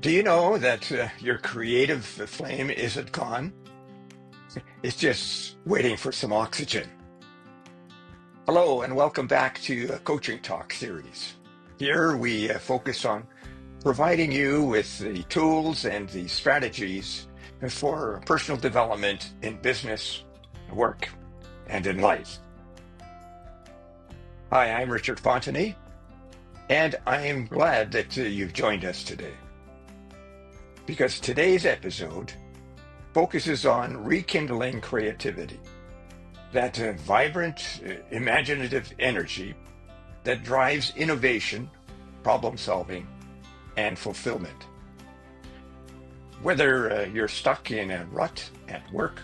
Do you know that your creative flame isn't gone? It's just waiting for some oxygen. Hello, and welcome back to a Coaching Talk series. Here we focus on providing you with the tools and the strategies for personal development in business, work, and in life. Hi, I'm Richard Fontenay, and I am glad that you've joined us today. Because today's episode focuses on rekindling creativity, that vibrant, imaginative energy that drives innovation, problem solving, and fulfillment. Whether you're stuck in a rut at work,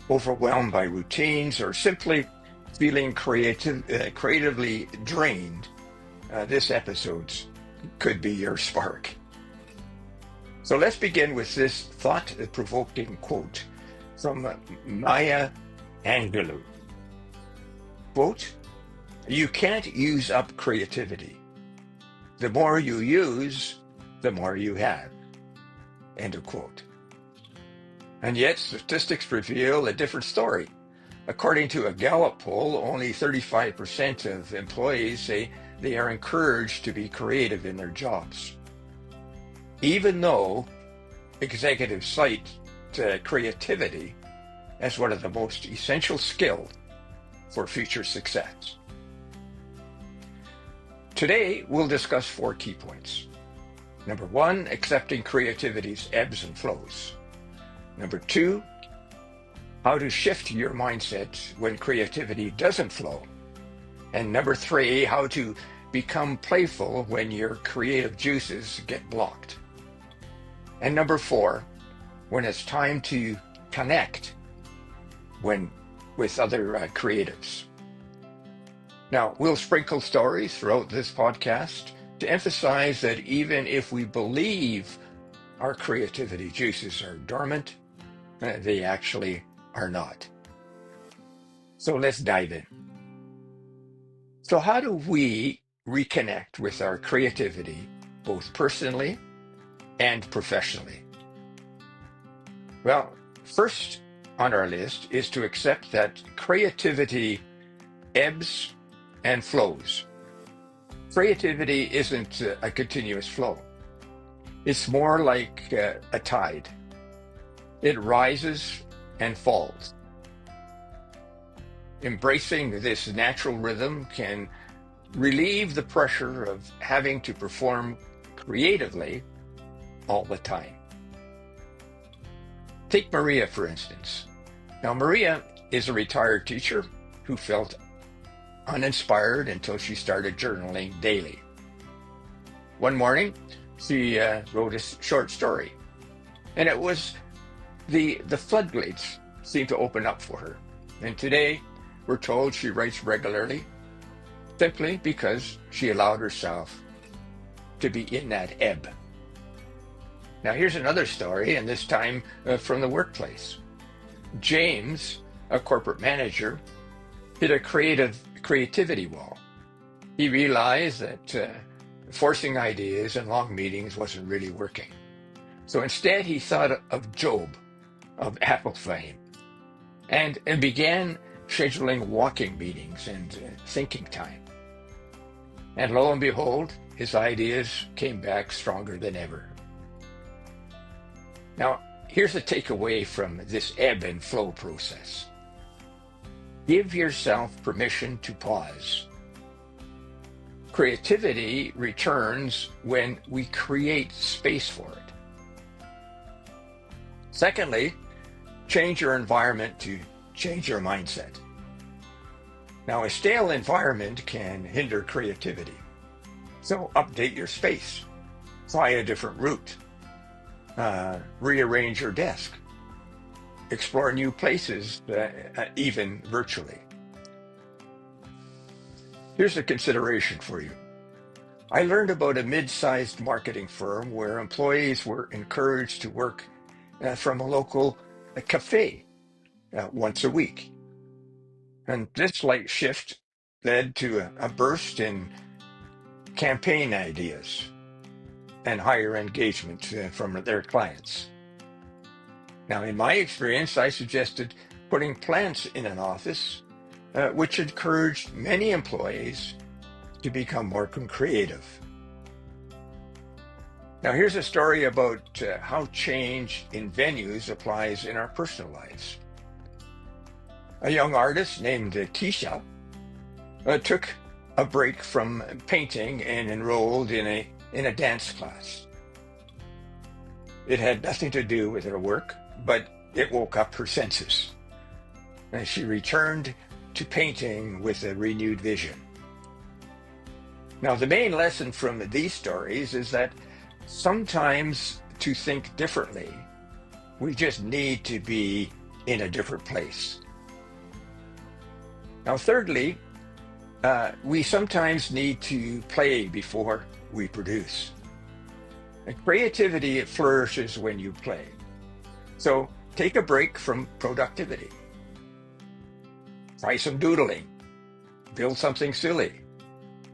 overwhelmed by routines, or simply feeling creatively drained, this episode could be your spark. So let's begin with this thought-provoking quote from Maya Angelou. Quote, "You can't use up creativity. The more you use, the more you have." End of quote. And yet statistics reveal a different story. According to a Gallup poll, only 35% of employees say they are encouraged to be creative in their jobs. Even though executives cite creativity as one of the most essential skills for future success. Today, we'll discuss 4 key points. Number 1, accepting creativity's ebbs and flows. Number 2, how to shift your mindset when creativity doesn't flow. And number 3, how to become playful when your creative juices get blocked. And number 4, when it's time to connect with other creatives. Now, we'll sprinkle stories throughout this podcast to emphasize that even if we believe our creativity juices are dormant, they actually are not. So let's dive in. So how do we reconnect with our creativity, both personally and professionally? Well, first on our list is to accept that creativity ebbs and flows. Creativity isn't a continuous flow. It's more like a tide. It rises and falls. Embracing this natural rhythm can relieve the pressure of having to perform creatively all the time. Take Maria, for instance. Now, Maria is a retired teacher who felt uninspired until she started journaling daily. One morning, she wrote a short story, and it was the floodgates seemed to open up for her. And today, we're told she writes regularly, simply because she allowed herself to be in that ebb. Now, here's another story, and this time from the workplace. James, a corporate manager, hit a creativity wall. He realized that forcing ideas and long meetings wasn't really working. So instead, he thought of Job of Apple fame and began scheduling walking meetings and thinking time. And lo and behold, his ideas came back stronger than ever. Now, here's a takeaway from this ebb and flow process. Give yourself permission to pause. Creativity returns when we create space for it. Secondly, change your environment to change your mindset. Now, a stale environment can hinder creativity. So update your space. Try a different route. Rearrange your desk. Explore new places, even virtually. Here's a consideration for you. I learned about a mid-sized marketing firm where employees were encouraged to work from a local cafe once a week. And this slight shift led to a burst in campaign ideas. and higher engagement from their clients. Now, in my experience, I suggested putting plants in an office, which encouraged many employees to become more creative. Now, here's a story about how change in venues applies in our personal lives. A young artist named Keisha took a break from painting and enrolled in a dance class. It had nothing to do with her work, but it woke up her senses. And she returned to painting with a renewed vision. Now, the main lesson from these stories is that sometimes to think differently, we just need to be in a different place. Now, thirdly, we sometimes need to play before we produce. And creativity, it flourishes when you play. So take a break from productivity. Try some doodling. Build something silly.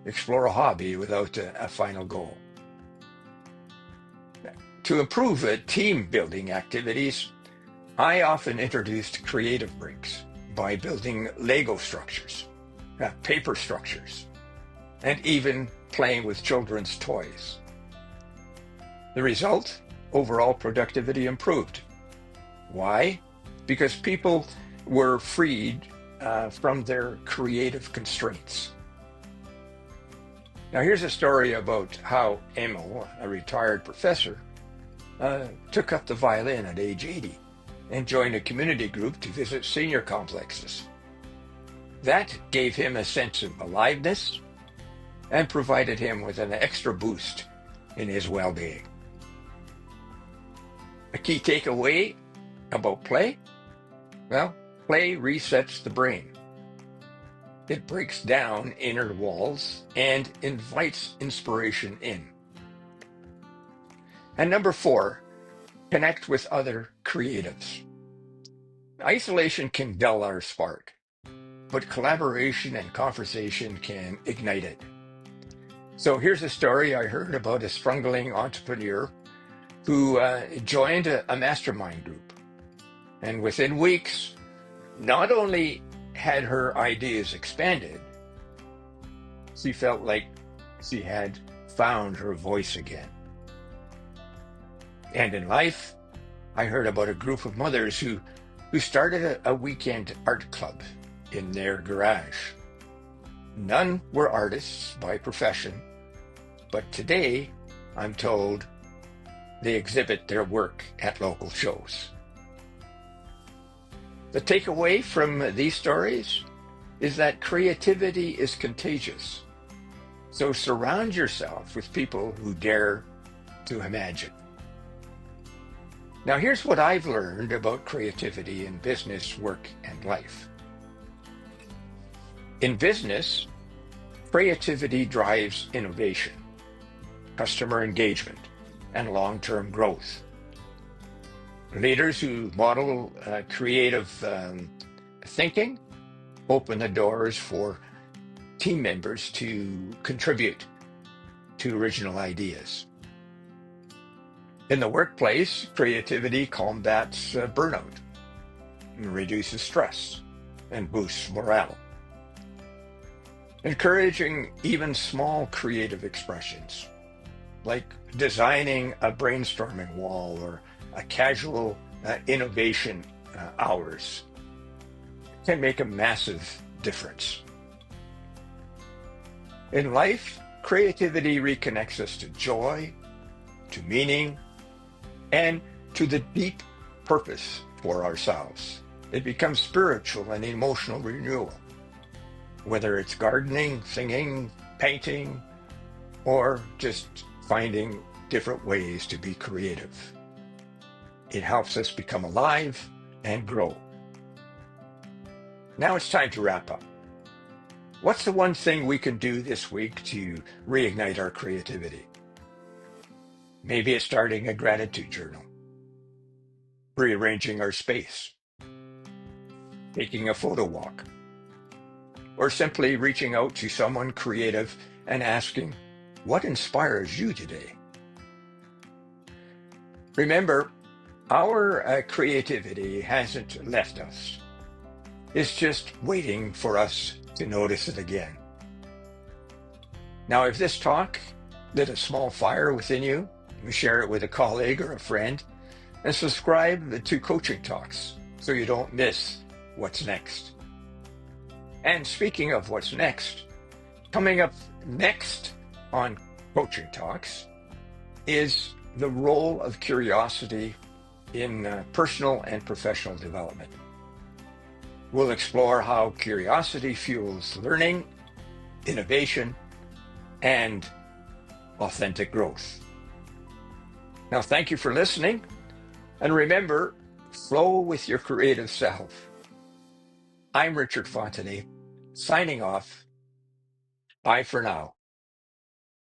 Explore a hobby without a final goal. To improve team building activities, I often introduced creative breaks by building Lego structures, paper structures, and even playing with children's toys. The result, overall productivity improved. Why? Because people were freed from their creative constraints. Now, here's a story about how Emil, a retired professor, took up the violin at age 80 and joined a community group to visit senior complexes. That gave him a sense of aliveness and provided him with an extra boost in his well-being. A key takeaway about play? Well, play resets the brain. It breaks down inner walls and invites inspiration in. And number 4, connect with other creatives. Isolation can dull our spark, but collaboration and conversation can ignite it. So here's a story I heard about a struggling entrepreneur who joined a mastermind group. And within weeks, not only had her ideas expanded, she felt like she had found her voice again. And in life, I heard about a group of mothers who started a weekend art club in their garage. None were artists by profession, but today, I'm told, they exhibit their work at local shows. The takeaway from these stories is that creativity is contagious. So surround yourself with people who dare to imagine. Now, here's what I've learned about creativity in business, work, and life. In business, creativity drives innovation, customer engagement, and long-term growth. Leaders who model creative thinking open the doors for team members to contribute to original ideas. In the workplace, creativity combats burnout, reduces stress, and boosts morale. Encouraging even small creative expressions, like designing a brainstorming wall or a casual innovation hours, can make a massive difference. In life, creativity reconnects us to joy, to meaning, and to the deep purpose for ourselves. It becomes spiritual and emotional renewal, whether it's gardening, singing, painting, or just finding different ways to be creative. It helps us become alive and grow. Now it's time to wrap up. What's the one thing we can do this week to reignite our creativity? Maybe it's starting a gratitude journal, rearranging our space, taking a photo walk, or simply reaching out to someone creative and asking, what inspires you today? Remember, our creativity hasn't left us. It's just waiting for us to notice it again. Now, if this talk lit a small fire within you, share it with a colleague or a friend, and subscribe to Coaching Talks so you don't miss what's next. And speaking of what's next, coming up next on Coaching Talks is the role of curiosity in personal and professional development. We'll explore how curiosity fuels learning, innovation, and authentic growth. Now, thank you for listening. And remember, flow with your creative self. I'm Richard Fontenay, signing off. Bye for now.